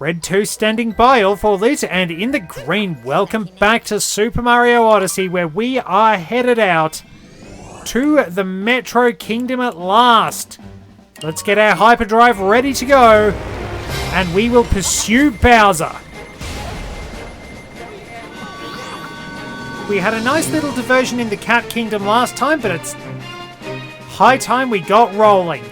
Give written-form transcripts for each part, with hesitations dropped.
Red 2 standing by, all for lit, and in the green, welcome back to Super Mario Odyssey, where we are headed out to the Metro Kingdom at last. Let's get our hyperdrive ready to go, and we will pursue Bowser. We had a nice little diversion in the Cat Kingdom last time, but it's high time we got rolling.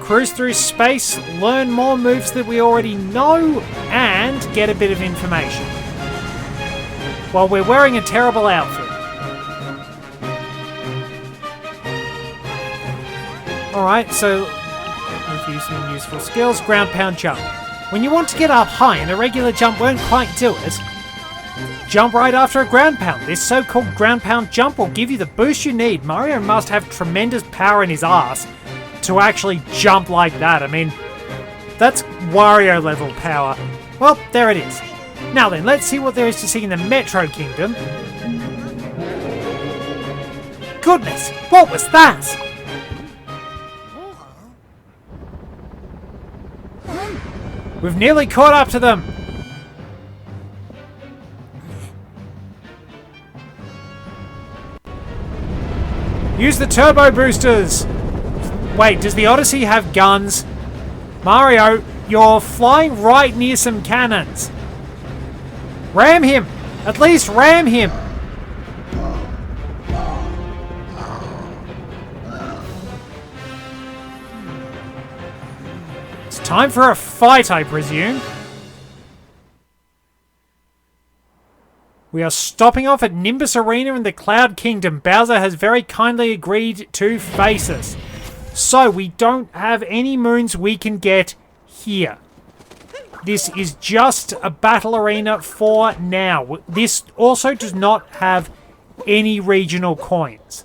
Cruise through space, learn more moves that we already know, and get a bit of information. While we're wearing a terrible outfit. Alright, so review some useful skills. Ground pound jump. When you want to get up high and a regular jump won't quite do it, jump right after a ground pound. This so-called ground pound jump will give you the boost you need. Mario must have tremendous power in his ass to actually jump like that. I mean, that's Wario level power. Well, there it is. Now then, let's see what there is to see in the Metro Kingdom. Goodness, what was that? We've nearly caught up to them. Use the turbo boosters. Wait, does the Odyssey have guns? Mario, you're flying right near some cannons. Ram him! At least ram him! It's time for a fight, I presume. We are stopping off at Nimbus Arena in the Cloud Kingdom. Bowser has very kindly agreed to face us. So, we don't have any moons we can get here. This is just a battle arena for now. This also does not have any regional coins.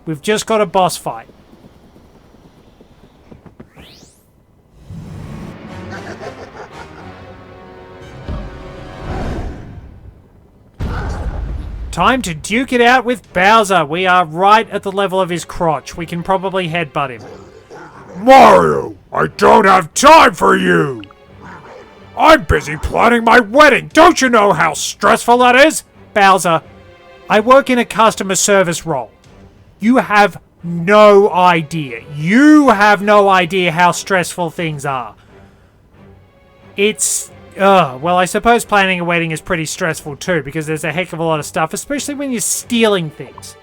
We've just got a boss fight. Time to duke it out with Bowser. We are right at the level of his crotch. We can probably headbutt him. Mario, I don't have time for you. I'm busy planning my wedding. Don't you know how stressful that is? Bowser, I work in a customer service role. You have no idea. You have no idea how stressful things are. It's... well, I suppose planning a wedding is pretty stressful too, because there's a heck of a lot of stuff, especially when you're stealing things.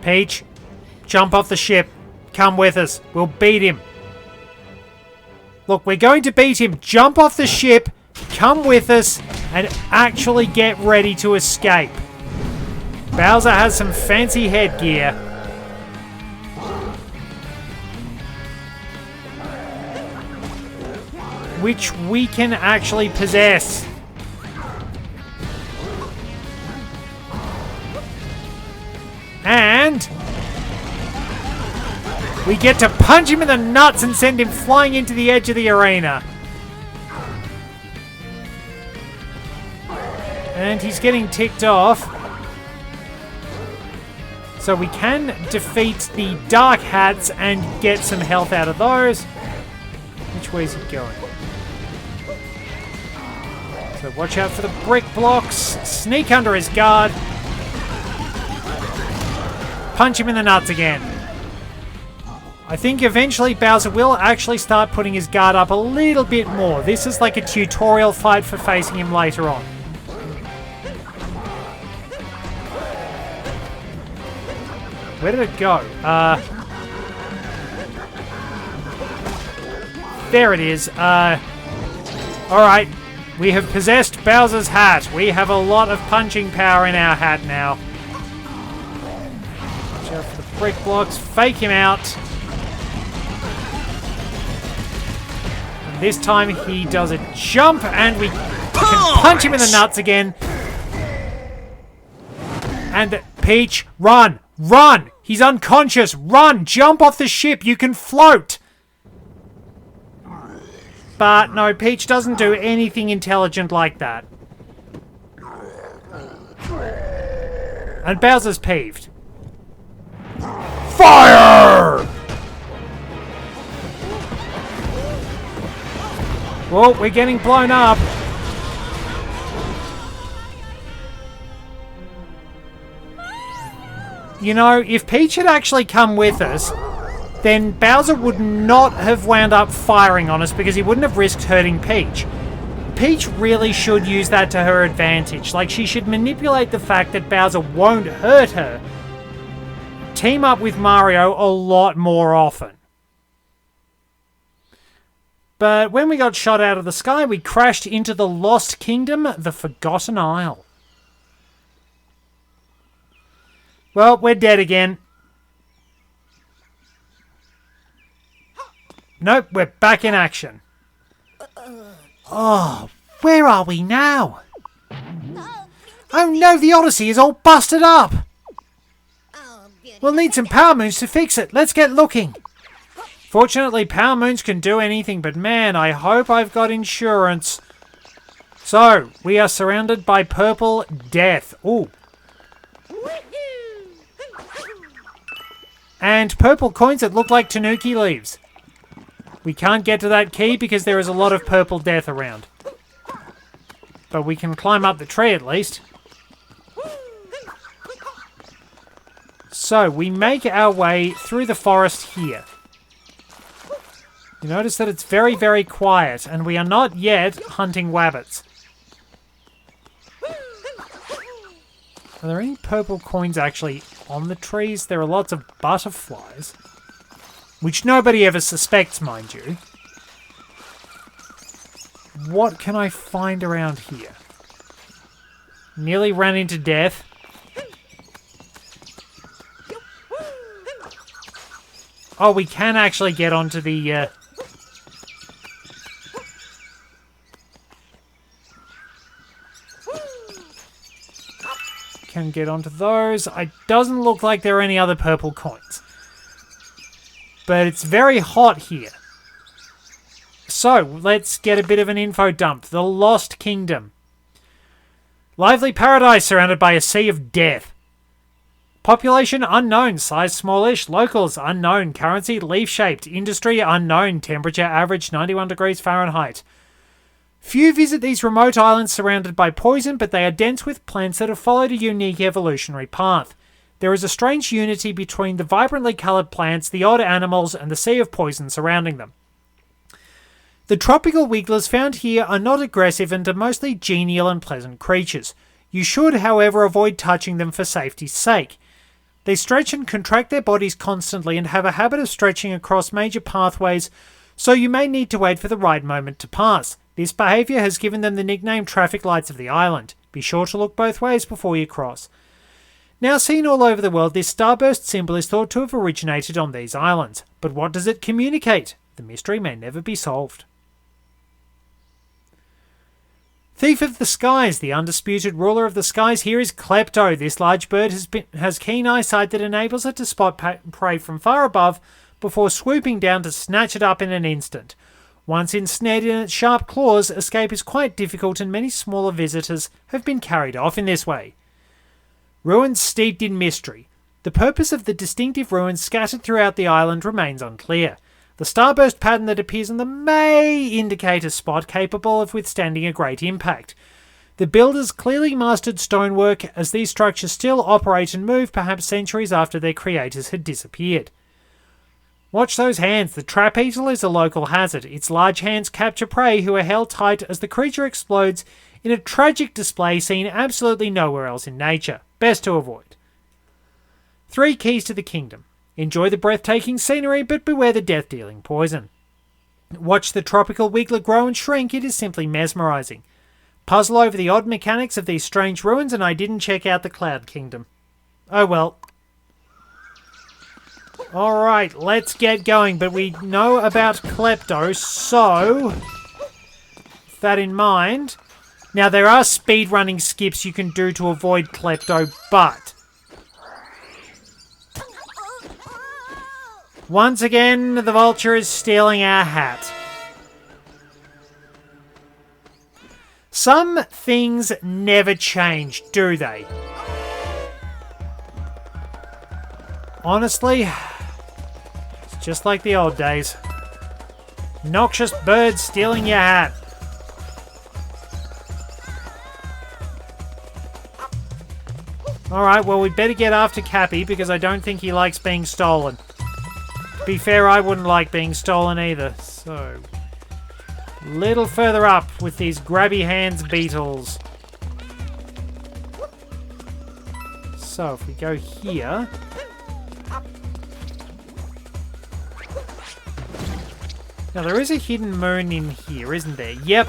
Peach, jump off the ship. Come with us. We'll beat him. Look, we're going to beat him. Jump off the ship, come with us, and actually get ready to escape. Bowser has some fancy headgear. Which we can actually possess. And we get to punch him in the nuts and send him flying into the edge of the arena. And he's getting ticked off. So we can defeat the Dark Hats and get some health out of those. Which way is he going? So watch out for the brick blocks. Sneak under his guard. Punch him in the nuts again. I think eventually Bowser will actually start putting his guard up a little bit more. This is like a tutorial fight for facing him later on. Where did it go? There it is. Alright. We have possessed Bowser's hat. We have a lot of punching power in our hat now. Watch out for the brick blocks. Fake him out. And this time he does a jump and we can punch him in the nuts again. And Peach, run! Run! He's unconscious! Run! Jump off the ship! You can float! But no, Peach doesn't do anything intelligent like that. And Bowser's peeved. Fire! Well, we're getting blown up. You know, if Peach had actually come with us, then Bowser would not have wound up firing on us because he wouldn't have risked hurting Peach. Peach really should use that to her advantage. Like, she should manipulate the fact that Bowser won't hurt her. Team up with Mario a lot more often. But when we got shot out of the sky, we crashed into the Lost Kingdom, the Forgotten Isle. Well, we're dead again. Nope, we're back in action. Oh, where are we now? Oh no, the Odyssey is all busted up. We'll need some power moons to fix it. Let's get looking. Fortunately, power moons can do anything, but man, I hope I've got insurance. So, we are surrounded by purple death. Ooh. And purple coins that look like tanuki leaves. We can't get to that key because there is a lot of purple death around. But we can climb up the tree at least. So, we make our way through the forest here. You notice that it's very, very quiet, and we are not yet hunting wabbits. Are there any purple coins actually on the trees? There are lots of butterflies. Which nobody ever suspects, mind you. What can I find around here? Nearly ran into death. Oh, we can actually get onto the... Can get onto those. It doesn't look like there are any other purple coins. But it's very hot here. So, let's get a bit of an info dump. The Lost Kingdom. Lively paradise surrounded by a sea of death. Population unknown, size smallish, locals unknown, currency leaf-shaped, industry unknown, temperature average 91 degrees Fahrenheit. Few visit these remote islands surrounded by poison, but they are dense with plants that have followed a unique evolutionary path. There is a strange unity between the vibrantly coloured plants, the odd animals, and the sea of poison surrounding them. The tropical wigglers found here are not aggressive and are mostly genial and pleasant creatures. You should, however, avoid touching them for safety's sake. They stretch and contract their bodies constantly and have a habit of stretching across major pathways, so you may need to wait for the right moment to pass. This behaviour has given them the nickname traffic lights of the island. Be sure to look both ways before you cross. Now seen all over the world, this starburst symbol is thought to have originated on these islands. But what does it communicate? The mystery may never be solved. Thief of the Skies. The undisputed ruler of the skies here is Klepto. This large bird has keen eyesight that enables it to spot prey from far above before swooping down to snatch it up in an instant. Once ensnared in its sharp claws, escape is quite difficult and many smaller visitors have been carried off in this way. Ruins steeped in mystery. The purpose of the distinctive ruins scattered throughout the island remains unclear. The starburst pattern that appears on them may indicate a spot capable of withstanding a great impact. The builders clearly mastered stonework, as these structures still operate and move perhaps centuries after their creators had disappeared. Watch those hands. The trapezoidal is a local hazard. Its large hands capture prey who are held tight as the creature explodes in a tragic display seen absolutely nowhere else in nature. Best to avoid. 3 keys to the kingdom. Enjoy the breathtaking scenery, but beware the death-dealing poison. Watch the tropical wiggler grow and shrink. It is simply mesmerizing. Puzzle over the odd mechanics of these strange ruins, and I didn't check out the Cloud Kingdom. Oh well. Alright, let's get going, but we know about Klepto, so with that in mind. Now, there are speedrunning skips you can do to avoid Klepto, but once again, the vulture is stealing our hat. Some things never change, do they? Honestly, it's just like the old days. Noxious bird stealing your hat. Alright, well, we'd better get after Cappy because I don't think he likes being stolen. To be fair, I wouldn't like being stolen either. So, a little further up with these grabby hands beetles. So, if we go here... Now, there is a hidden moon in here, isn't there? Yep.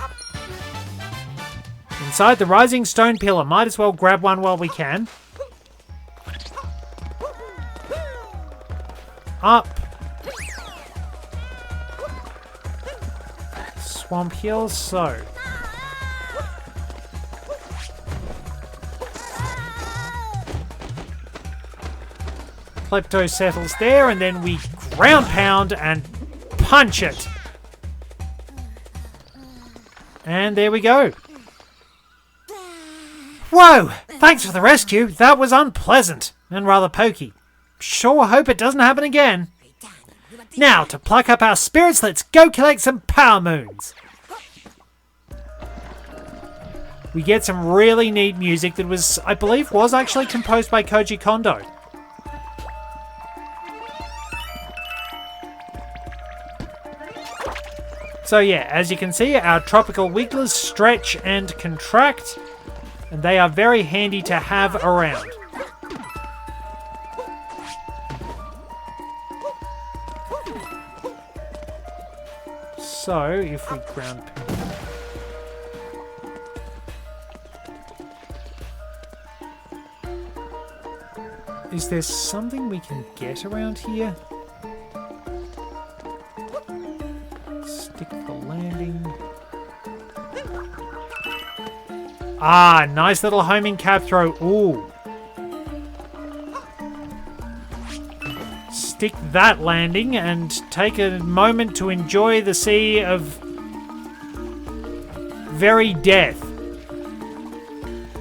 Inside the rising stone pillar. Might as well grab one while we can. Up. Swamp Hill, so. Klepto settles there, and then we ground pound and punch it. And there we go. Whoa! Thanks for the rescue. That was unpleasant and rather pokey. Sure hope it doesn't happen again. Now, to pluck up our spirits, let's go collect some power moons. We get some really neat music that was, I believe, was actually composed by Koji Kondo. So yeah, as you can see, our tropical wigglers stretch and contract, and they are very handy to have around. So, if we ground... Is there something we can get around here? Stick the landing. Ah, nice little homing cap throw. Ooh. Stick that landing and take a moment to enjoy the sea of very death.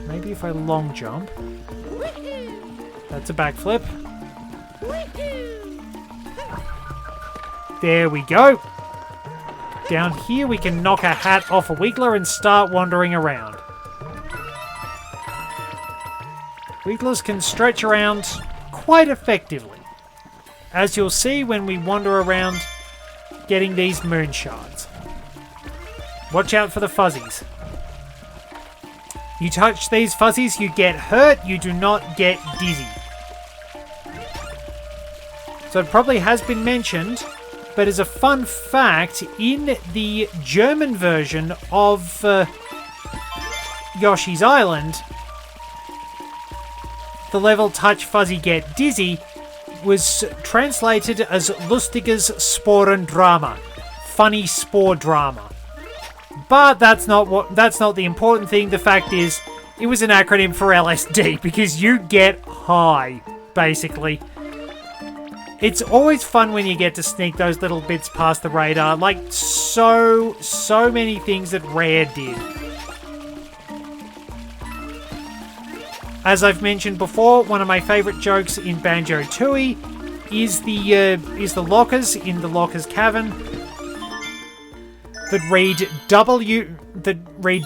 Maybe if I long jump. That's a backflip. There we go. Down here we can knock a hat off a wiggler and start wandering around. Wigglers can stretch around quite effectively, as you'll see when we wander around getting these moon shards. Watch out for the fuzzies. You touch these fuzzies, you get hurt, you do not get dizzy. So it probably has been mentioned, but as a fun fact, in the German version of Yoshi's Island, the level Touch Fuzzy Get Dizzy was translated as Lustiges Sporendrama, funny spore drama. But that's not the important thing. The fact is, it was an acronym for LSD because you get high, basically. It's always fun when you get to sneak those little bits past the radar, like so many things that Rare did. As I've mentioned before, one of my favourite jokes in Banjo-Tooie is the lockers in the Locker's Cavern that read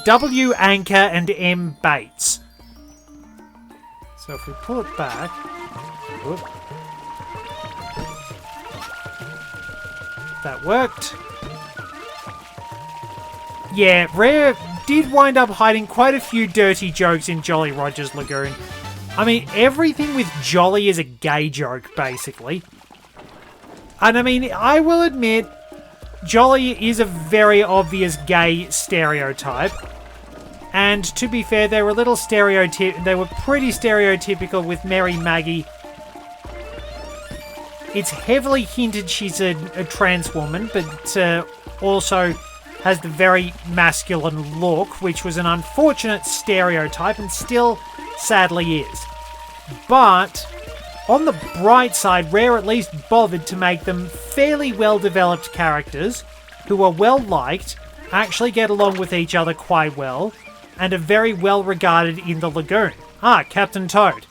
W anchor and M baits. So if we pull it back, whoop, that worked. Yeah, Rare did wind up hiding quite a few dirty jokes in Jolly Roger's Lagoon. I mean, everything with Jolly is a gay joke, basically. And I mean, I will admit, Jolly is a very obvious gay stereotype. And to be fair, they were pretty stereotypical with Mary Maggie. It's heavily hinted she's a trans woman, but also has the very masculine look, which was an unfortunate stereotype and still sadly is. But on the bright side, Rare at least bothered to make them fairly well-developed characters who are well-liked, actually get along with each other quite well, and are very well regarded in the lagoon. Ah, Captain Toad.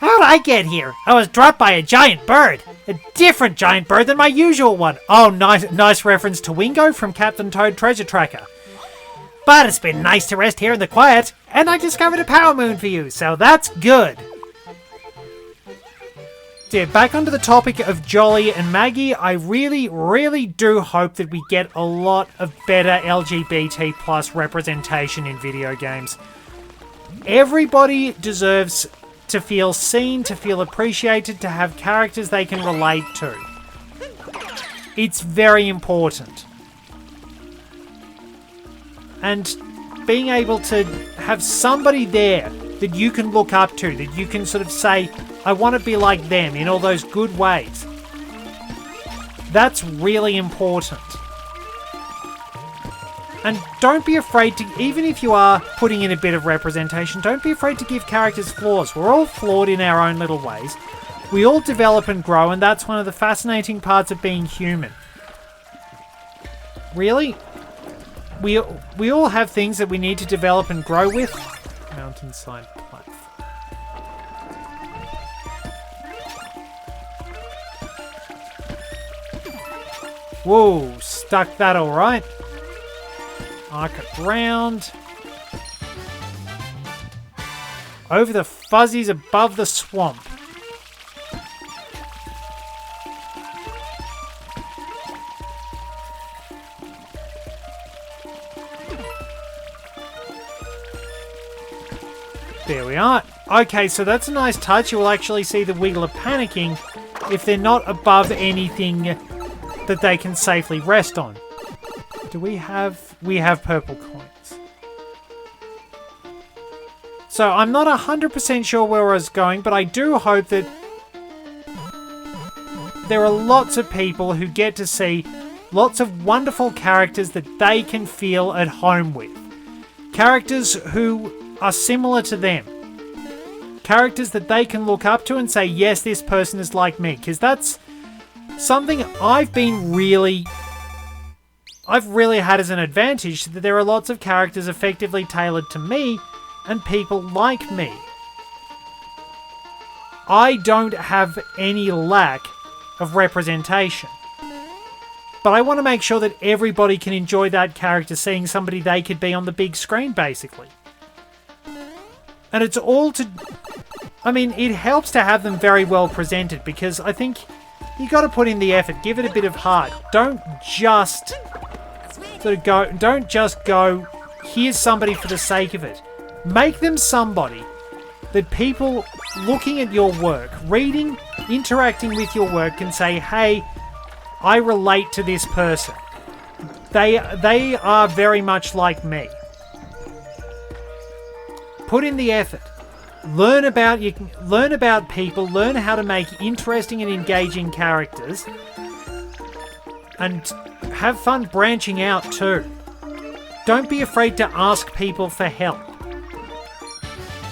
How'd I get here? I was dropped by a giant bird. A different giant bird than my usual one. Oh, nice reference to Wingo from Captain Toad Treasure Tracker. But it's been nice to rest here in the quiet, and I discovered a power moon for you, so that's good. Yeah, back onto the topic of Jolly and Maggie, I really do hope that we get a lot of better LGBT plus representation in video games. Everybody deserves to feel seen, to feel appreciated, to have characters they can relate to. It's very important. And being able to have somebody there that you can look up to, that you can sort of say, I want to be like them in all those good ways. That's really important. And don't be afraid to, even if you are putting in a bit of representation, don't be afraid to give characters flaws. We're all flawed in our own little ways. We all develop and grow, and that's one of the fascinating parts of being human. Really? We all have things that we need to develop and grow with. Mountainside platform. Whoa, stuck that all right. Arc it round. Over the fuzzies above the swamp. There we are. Okay, so that's a nice touch. You will actually see the Wiggler panicking if they're not above anything that they can safely rest on. Do we have... We have purple coins. So I'm not 100% sure where I was going, but I do hope that there are lots of people who get to see lots of wonderful characters that they can feel at home with. Characters who are similar to them. Characters that they can look up to and say, yes, this person is like me. Because that's something I've really had as an advantage, that there are lots of characters effectively tailored to me and people like me. I don't have any lack of representation. But I want to make sure that everybody can enjoy that character, seeing somebody they could be on the big screen, basically. And it's all to... I mean, it helps to have them very well presented, because I think you got to put in the effort, give it a bit of heart. Don't just go, here's somebody for the sake of it. Make them somebody that people looking at your work, reading, interacting with your work can say, hey, I relate to this person. They are very much like me. Put in the effort. Learn about people, learn how to make interesting and engaging characters, and have fun branching out too. Don't be afraid to ask people for help.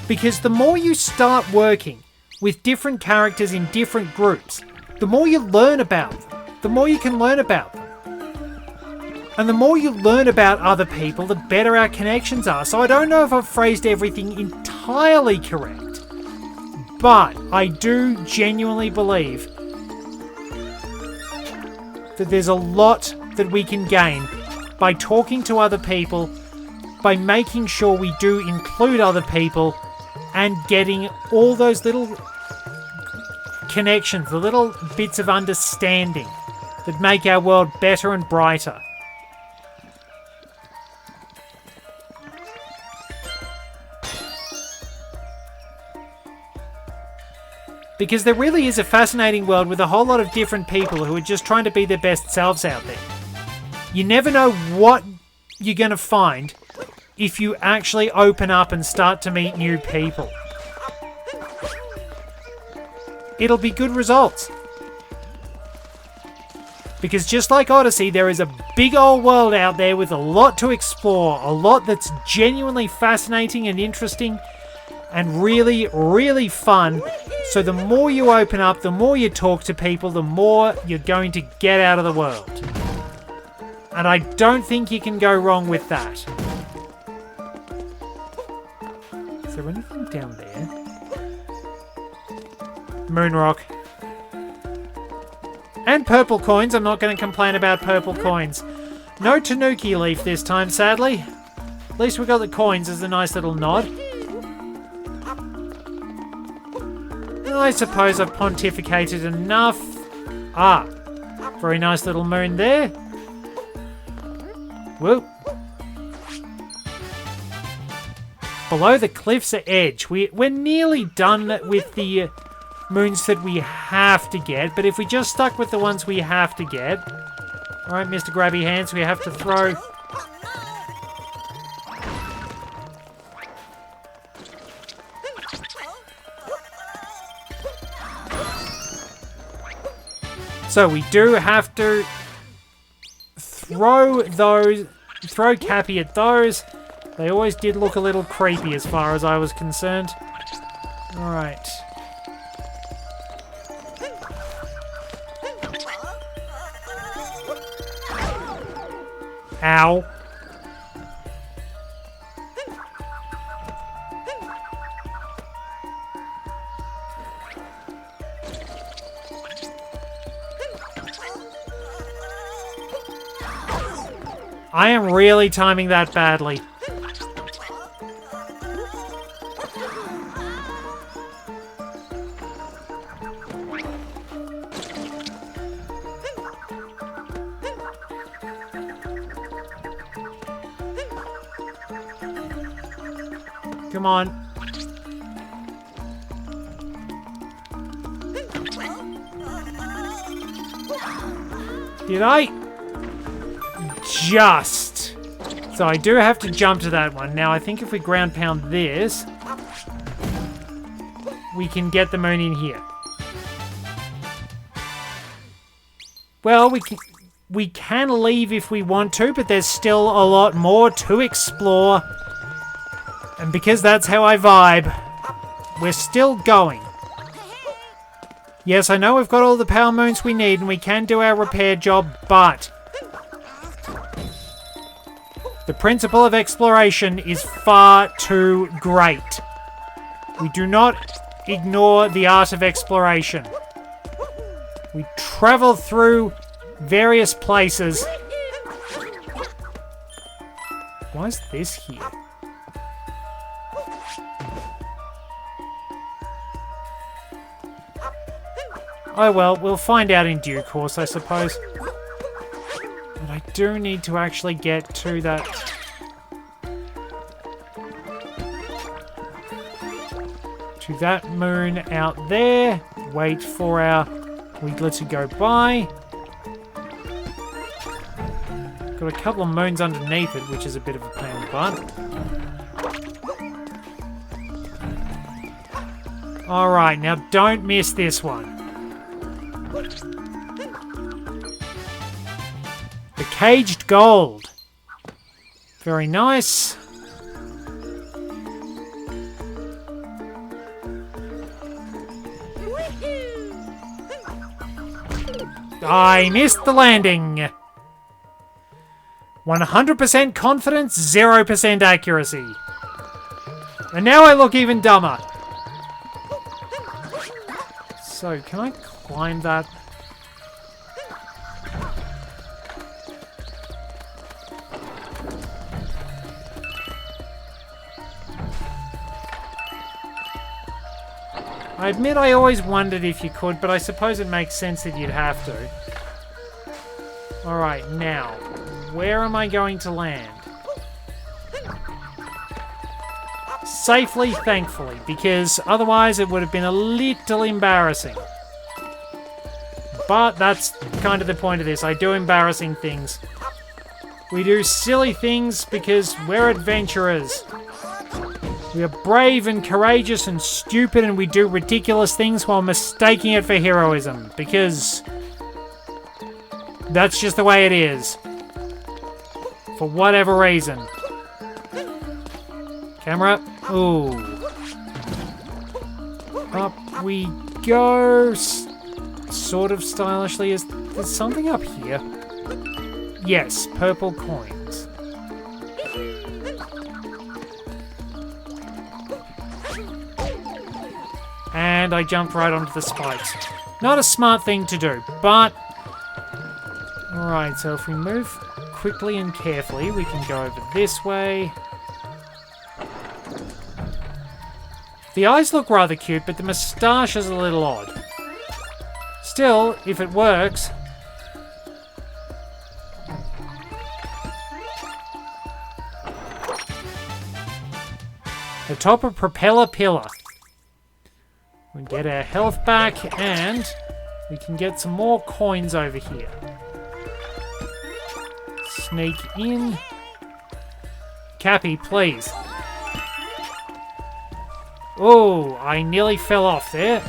Because the more you start working with different characters in different groups, the more you learn about them, the more you can learn about them. And the more you learn about other people, the better our connections are. So I don't know if I've phrased everything entirely correct, but I do genuinely believe that there's a lot that we can gain by talking to other people, by making sure we do include other people, and getting all those little connections, the little bits of understanding that make our world better and brighter. Because there really is a fascinating world with a whole lot of different people who are just trying to be their best selves out there. You never know what you're going to find if you actually open up and start to meet new people. It'll be good results. Because just like Odyssey, there is a big old world out there with a lot to explore, a lot that's genuinely fascinating and interesting, and really fun. So the more you open up, the more you talk to people, the more you're going to get out of the world. And I don't think you can go wrong with that. Is there anything down there? moon rock. And purple coins. I'm not going to complain about purple coins. No tanuki leaf this time, sadly. At least we got the coins as a nice little nod. I suppose I've pontificated enough. Ah, very nice little moon there. Whoop. Below the cliff's edge. We're nearly done with the moons that we have to get, but if we just stuck with the ones we have to get... Alright, Mr. Grabby Hands, we have to throw... So we do have to throw Cappy at those. They always did look a little creepy as far as I was concerned. Alright. Ow. I am really timing that badly. Come on. Did I? Just. So I do have to jump to that one. Now I think if we ground pound this, we can get the moon in here. Well, we can leave if we want to, but there's still a lot more to explore. And because that's how I vibe, we're still going. Yes, I know we've got all the power moons we need and we can do our repair job, but the principle of exploration is far too great. We do not ignore the art of exploration. We travel through various places. Why is this here? Oh well, we'll find out in due course, I suppose. But I do need to actually get to that... to that moon out there. Wait for our Wiggler to go by. Got a couple of moons underneath it, which is a bit of a pain in the butt. Alright, now don't miss this one. The caged gold. Very nice. I missed the landing. 100% confidence, 0% accuracy. And now I look even dumber. So, can I climb that? I admit I always wondered if you could, but I suppose it makes sense that you'd have to. Alright, now, where am I going to land? Safely, thankfully, because otherwise it would have been a little embarrassing. But that's kind of the point of this. I do embarrassing things. We do silly things because we're adventurers. We are brave and courageous and stupid, and we do ridiculous things while mistaking it for heroism, because that's just the way it is. For whatever reason. Camera. Ooh. Up we go. Sort of stylishly. Is there something up here? Yes, purple coins. And I jumped right onto the spikes. Not a smart thing to do, but... Alright, so if we move quickly and carefully, we can go over this way. The eyes look rather cute, but the moustache is a little odd. Still, if it works... Atop a propeller pillar. We get our health back, and we can get some more coins over here. Sneak in. Cappy, please. Oh, I nearly fell off there.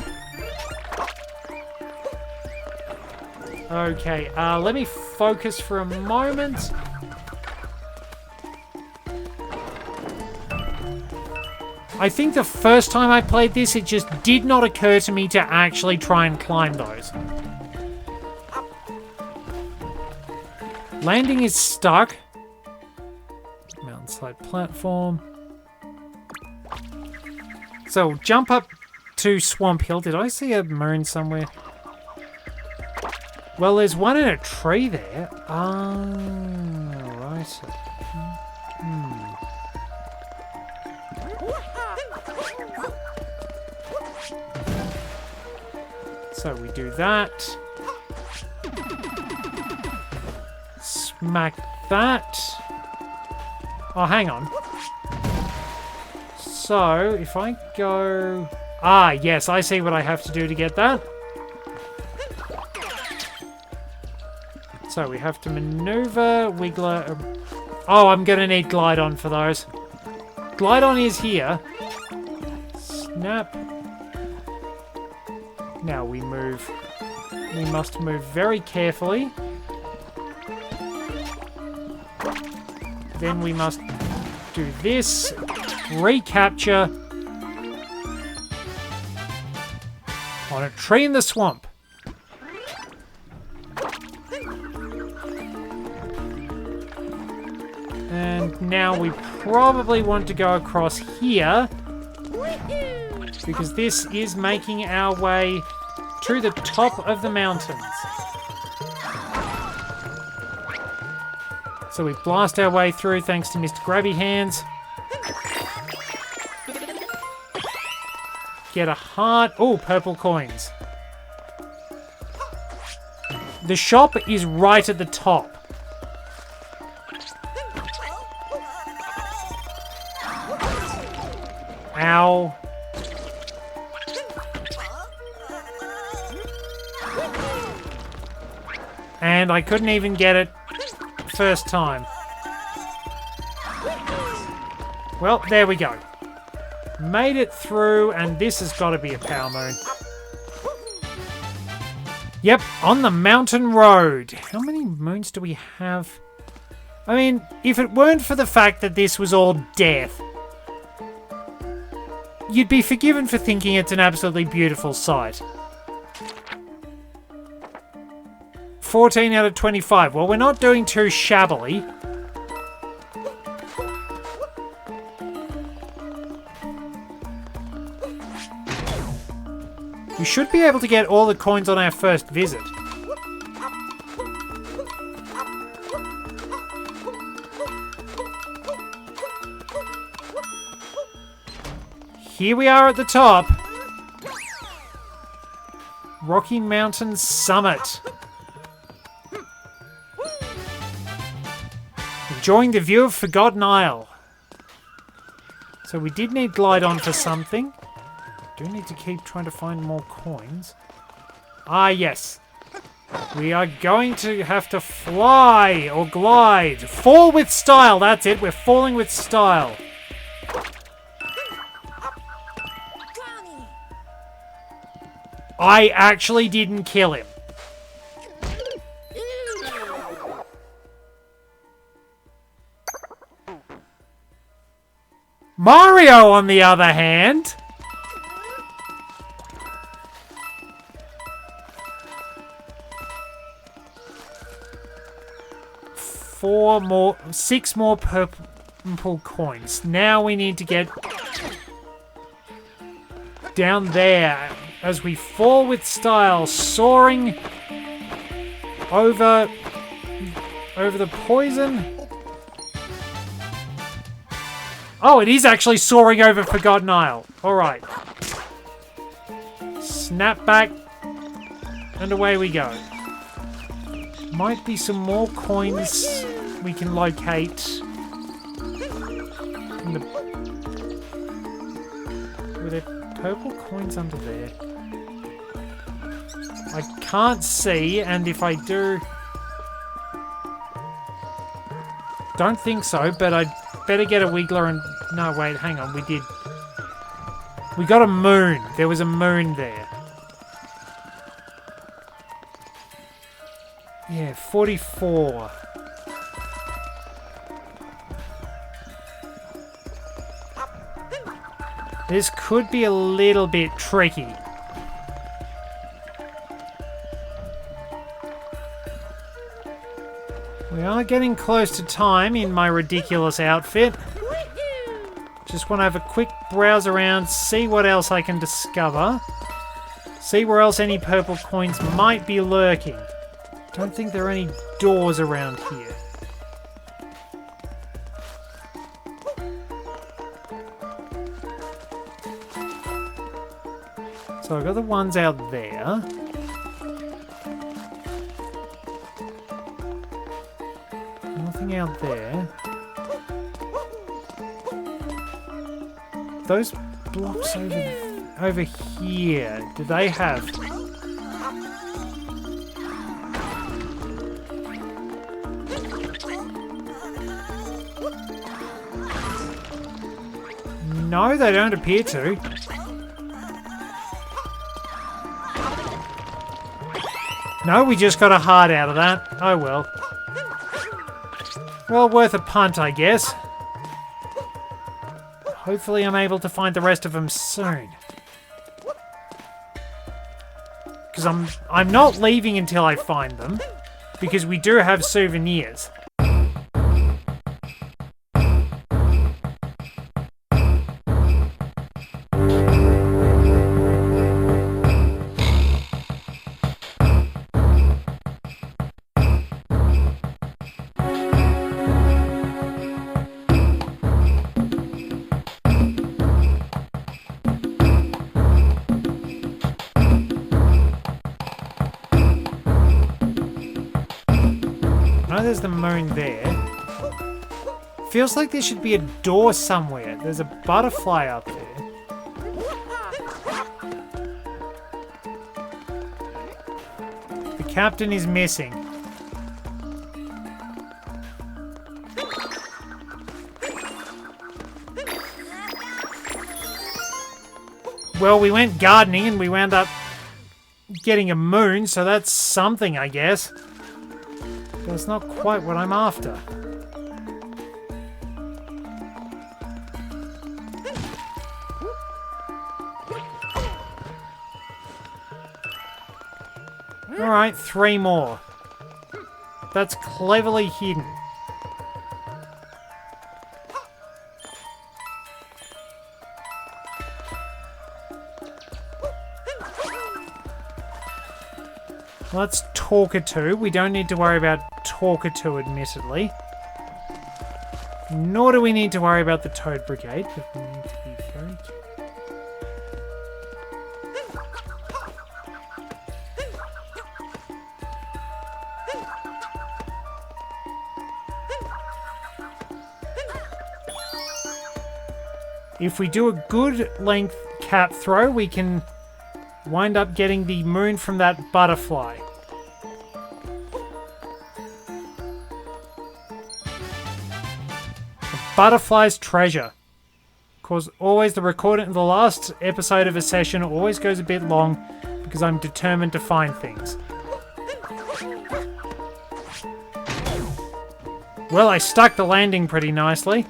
Okay, let me focus for a moment. I think the first time I played this, it just did not occur to me to actually try and climb those. Landing is stuck. Mountainside platform. So, jump up to Swamp Hill. Did I see a moon somewhere? Well, there's one in a tree there. Ah, right. So we do that. Smack that. Oh, hang on. So, if I go... Ah, yes, I see what I have to do to get that. So we have to maneuver, wiggler... Oh, I'm going to need Glide-On for those. Glide-On is here. Snap. Now we move. We must move very carefully. Then we must do this. Recapture. On a tree in the swamp. And now we probably want to go across here. Because this is making our way to the top of the mountains. So we blast our way through thanks to Mr. Grabby Hands. Get a heart. Oh, purple coins. The shop is right at the top. Ow. And I couldn't even get it first time. Well, there we go. Made it through, and this has got to be a power moon. Yep, on the mountain road. How many moons do we have? I mean, if it weren't for the fact that this was all death, you'd be forgiven for thinking it's an absolutely beautiful sight. 14 out of 25. Well, we're not doing too shabbily. We should be able to get all the coins on our first visit. Here we are at the top. Rocky Mountain Summit. Enjoying the view of Forgotten Isle. So we did need Glide-On for something. Do need to keep trying to find more coins. Ah, yes. We are going to have to fly or glide. Fall with style, that's it. We're falling with style. I actually didn't kill him. Mario, on the other hand... Six more purple coins. Now we need to get... down there as we fall with style, soaring over the poison. Oh, it is actually soaring over Forgotten Isle. Alright. Snap back. And away we go. Might be some more coins we can locate. Were there purple coins under there? I can't see, and if I do... Don't think so, but I'd better get a Wiggler and... No, wait, hang on, we did... We got a moon. There was a moon there. Yeah, 44. This could be a little bit tricky. We are getting close to time in my ridiculous outfit. Just want to have a quick browse around, see what else I can discover. See where else any purple coins might be lurking. Don't think there are any doors around here. So I've got the ones out there. Nothing out there. Those blocks over here, do they have... No, they don't appear to. No, we just got a heart out of that. Oh well. Well, worth a punt, I guess. Hopefully I'm able to find the rest of them soon. Because I'm not leaving until I find them. Because we do have souvenirs. There's the moon there. Feels like there should be a door somewhere. There's a butterfly up there. The captain is missing. Well, we went gardening and we wound up getting a moon, so that's something, I guess. But it's not quite what I'm after. Alright, 3 more. That's cleverly hidden. Let's Talkative. We don't need to worry about Talkative, admittedly. Nor do we need to worry about the Toad Brigade, but we need to be very careful. If we do a good length cap throw, we can wind up getting the moon from that butterfly. The butterfly's treasure. Of course, always the recording, the last episode of a session always goes a bit long because I'm determined to find things. Well, I stuck the landing pretty nicely.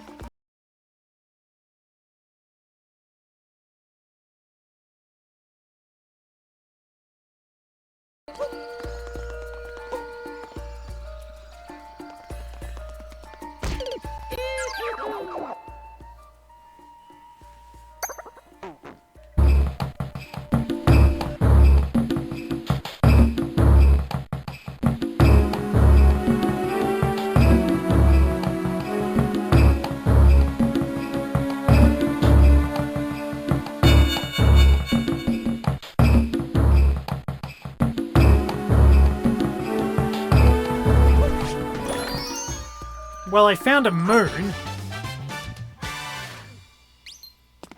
well, I found a moon.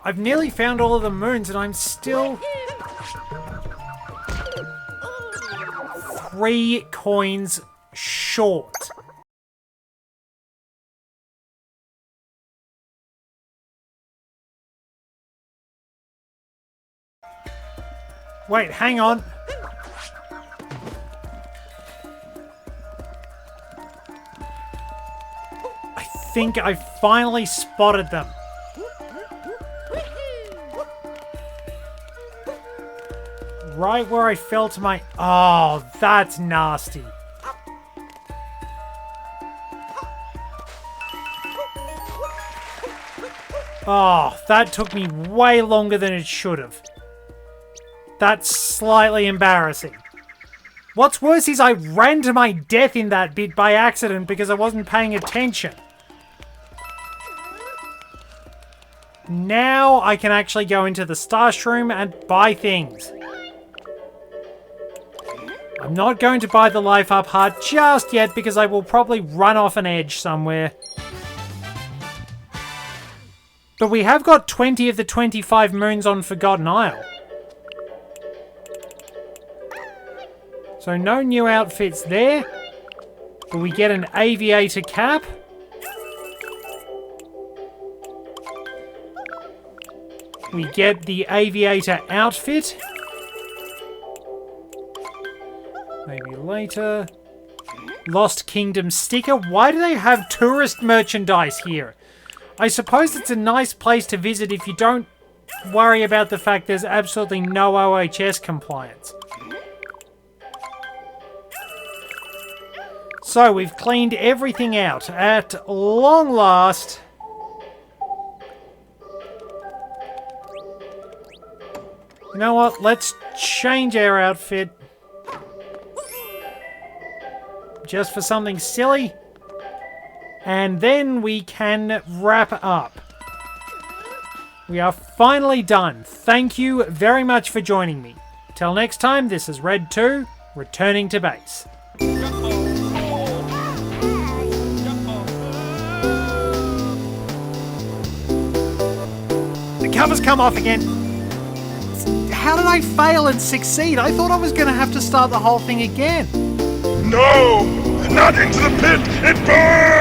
I've nearly found all of the moons and I'm still 3 coins short. Wait, hang on. I think I finally spotted them. Right where I fell to my... Oh, that's nasty. Oh, that took me way longer than it should have. That's slightly embarrassing. What's worse is I ran to my death in that bit by accident because I wasn't paying attention. Now I can actually go into the stash room and buy things. I'm not going to buy the life up heart just yet because I will probably run off an edge somewhere. But we have got 20 of the 25 moons on Forgotten Isle. So no new outfits there. But we get an aviator cap. We get the aviator outfit. Maybe later. Lost Kingdom sticker. Why do they have tourist merchandise here? I suppose it's a nice place to visit if you don't worry about the fact there's absolutely no OHS compliance. So we've cleaned everything out at long last. You know what? Let's change our outfit. Just for something silly. And then we can wrap up. We are finally done. Thank you very much for joining me. Till next time, this is Red 2, returning to base. The cover's come off again. How did I fail and succeed? I thought I was going to have to start the whole thing again. No! Not into the pit! It burns!